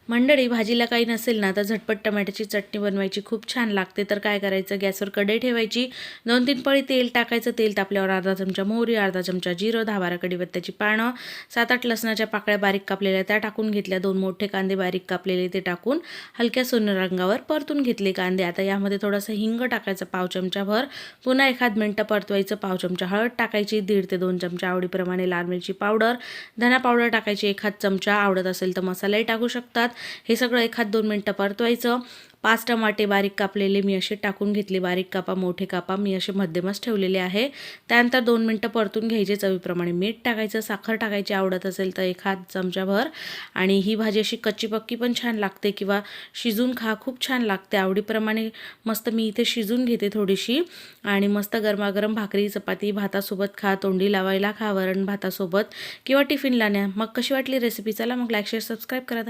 मंडळी, भाजीला काही नसेल ना तर झटपट टमाट्याची चटणी बनवायची खूप छान लागते। तर काय करायचं, गॅसवर कढई ठेवायची, 2-3 पळी तेल टाकायचं। तेल तापल्यावर अर्धा चमचा मोहरी, अर्धा चमचा जिरं, 10-12 कढीपत्त्याची पानं, 7-8 लसणाच्या पाकळ्या बारीक कापलेल्या त्या टाकून घेतल्या। 2 मोठे कांदे बारीक कापलेले ते टाकून हलक्या सोनेरी रंगावर परतून घेतले कांदे। आता यामध्ये थोडासा हिंग टाकायचा, पाव चमचाभर, पुन्हा 1 मिनिट परतवायचं। पाव चमचा हळद टाकायची, 1.5 ते 2 चमचा आवडीप्रमाणे लाल मिरची पावडर, धना पावडर टाकायची 1 चमचा, आवडत असेल तर मसालाही टाकू शकतात। हे सगळं 1-2 मिनिटं परतवायचं। 5 टमाटे बारीक कापलेले मी असे टाकून घेतले, बारीक कापा मोठे कापा, मी असे मध्यमच ठेवलेले आहे। त्यानंतर 2 मिनिटं परतून घ्यायचे, चवीप्रमाणे मीठ टाकायचं, साखर टाकायची आवडत असेल तर 1 चमचाभर। आणि ही भाजी अशी कच्ची पक्की पण छान लागते किंवा शिजून खा, खूप छान लागते, आवडीप्रमाणे। मस्त मी इथे शिजून घेते थोडीशी आणि मस्त गरमागरम भाकरी चपाती भातासोबत खा, तोंडी लावायला खा, वरण भातासोबत किंवा टिफिनला न्या। मग कशी वाटली रेसिपी? चला मग लाईक शेअर सबस्क्राईब करा।